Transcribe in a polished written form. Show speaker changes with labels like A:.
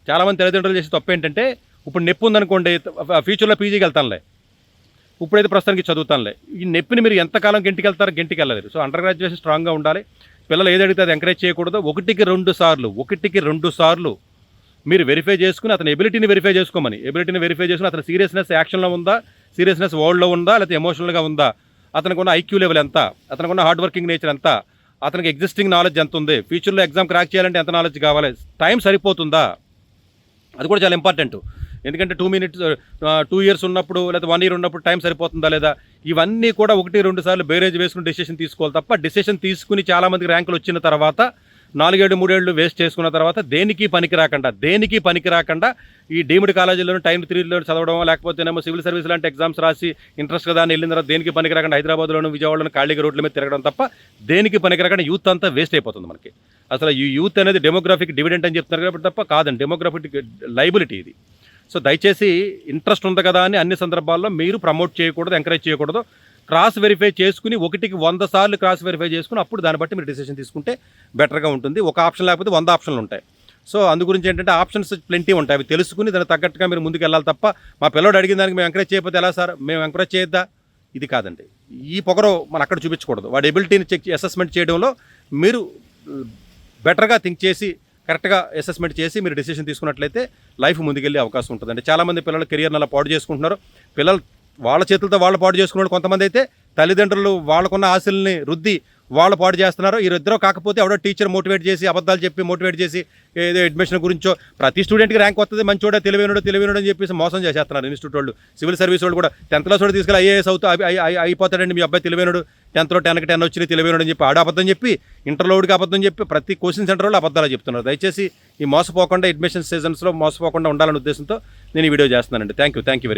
A: చాలామంది తల్లిదండ్రులు చేసే తప్పు ఏంటంటే, ఇప్పుడు నొప్పి ఉందనుకోండి, ఫ్యూచర్లో పీజీకి వెళ్తానులే, ఇప్పుడైతే ప్రస్తుతానికి చదువుతానులే, ఈ నొప్పిని మీరు ఎంతకాలం గెంటికి వెళ్ళలేరు. సో అండర్ గ్రాడ్యుయేషన్ స్ట్రాంగ్గా ఉండాలి. పిల్లలు ఏది అడిగితే అది ఎంకరేజ్ చేయకూడదు. ఒకటికి రెండు సార్లు మీరు వెరిఫై చేసుకుని అతని ఎబిలిటీని వెరిఫై చేసుకోమని, అతని సీరియస్నెస్ యాక్షన్లో ఉందా, సీరియస్నెస్ వర్డ్లో ఉందా, లేకపోతే ఎమోషనల్గా ఉందా, అతనికి ఉన్న ఐక్యూ లెవెల్ ఎంత, అతనికి ఉన్న హార్డ్ వర్కింగ్ నేచర్ ఎంత, అతనికి ఎగ్జిస్టింగ్ నాలెడ్జ్ ఎంత ఉంది, ఫ్యూచర్లో ఎగ్జామ్ క్రాక్ చేయాలంటే ఎంత నాలెడ్జ్ కావాలి, టైం సరిపోతుందా, అది కూడా చాలా ఇంపార్టెంట్. ఎందుకంటే 2 ఇయర్స్ ఉన్నప్పుడు లేదా 1 ఇయర్ ఉన్నప్పుడు టైం సరిపోతుందా లేదా, ఇవన్నీ కూడా 1-2 సార్లు బేరేజ్ వేసుకుని డెసిషన్ తీసుకోవాలి తప్ప, డెసిషన్ తీసుకుని చాలామందికి ర్యాంకులు వచ్చిన తర్వాత 4-7 3 వేస్ట్ చేసుకున్న తర్వాత దేనికి పనికి రాకుండా ఈ డీమ్డ్ కాలేజీలోనూ టైం 3లో చదవడం, లేకపోతేనేమో సివిల్ సర్వీస్ లాంటి ఎగ్జామ్స్ రాసి ఇంట్రెస్ట్ కదా అని వెళ్ళిన తర్వాత దేనికి పనికి రాకుండా హైదరాబాద్లోను విజయవాడలోను ఖాళీగా రోడ్ల మీద తిరగడం తప్ప, దేనికి పనికి రాకుండా యూత్ అంతా వేస్ట్ అయిపోతుంది మనకి. అసలు ఈ యూత్ అనేది డెమోగ్రఫిక్ డివిడెంట్ అని చెప్తున్నారు కాబట్టి తప్ప కాదండి, డెమోగ్రఫిక్ లైబిలిటీ ఇది. సో దయచేసి ఇంట్రెస్ట్ ఉంది కదా అని అన్ని సందర్భాల్లో మీరు ప్రమోట్ చేయకూడదు, ఎంకరేజ్ చేయకూడదు. క్రాస్ వెరిఫై చేసుకుని 1కి 100 సార్లు క్రాస్ వెరిఫై చేసుకుని అప్పుడు దాన్ని బట్టి మీరు డిసిషన్ తీసుకుంటే బెటర్గా ఉంటుంది. ఒక ఆప్షన్ లేకపోతే 100 ఆప్షన్లు ఉంటాయి. సో అందు గురించి ఏంటంటే ఆప్షన్స్ ప్లెంటీ ఉంటాయి, అవి తెలుసుకుని దానికి తగ్గట్టుగా మీరు ముందుకు వెళ్ళాలి తప్ప, మా పిల్లడు అడిగిన దానికి మేము ఎంకరేజ్ చేయకపోతే ఎలా సార్, మేము ఎంకరేజ్ చేయొద్దా, ఇది కాదండి. ఈ పొగరు మనం అక్కడ చూపించకూడదు. వాడి ఎబిలిటీని అసెస్మెంట్ చేయడంలో మీరు బెటర్గా థింక్ చేసి కరెక్ట్గా అసెస్మెంట్ చేసి మీరు డెసిషన్ తీసుకున్నట్లయితే లైఫ్ ముందుకెళ్ళే అవకాశం ఉంటుందండి. చాలామంది పిల్లలు కెరియర్ని అలా పాడు చేసుకుంటున్నారు. పిల్లలు వాళ్ళ చేతులతో వాళ్ళు పాడు చేసుకున్నాడు, కొంతమంది అయితే తల్లిదండ్రులు వాళ్ళకున్న ఆశల్ని రుద్ది వాళ్ళు పాడు చేస్తున్నారు. వీరిద్దరూ కాకపోతే ఎవడో టీచర్ మోటివేట్ చేసి అబద్ధాలు చెప్పి మోటివేట్ చేసి ఏదో అడ్మిషన్ గురించో, ప్రతి స్టూడెంట్కి ర్యాంక్ వస్తుంది, మంచోడా తెలివైనడు అని చెప్పేసి మోసం చేసేస్తున్నారు ఇన్స్టిట్యూట్ వాళ్ళు. సివిల్ సర్వీస్ వాళ్ళు కూడా 10th క్లాస్ వాడు తీసుకెళ్ళి ఐఏఎస్ అయిపోతాడండి మీ అబ్బాయి తెలివైనడు, 10th 10కి 10 వచ్చినాయి తెలివైనడు అని చెప్పి ఆడ అబద్ధం చెప్పి, ఇంటర్లోడికి అబద్ధం చెప్పి ప్రతి కోచింగ్ సెంటర్ వాళ్ళు అబద్ధాలు చెప్తున్నారు. దయచేసి ఈ మోసపోకుండా అడ్మిషన్ సీజన్స్లో మోసపోకుండా ఉండాలనే ఉద్దేశంతో నేను ఈ వీడియో చేస్తున్నానండి. Thank you very much.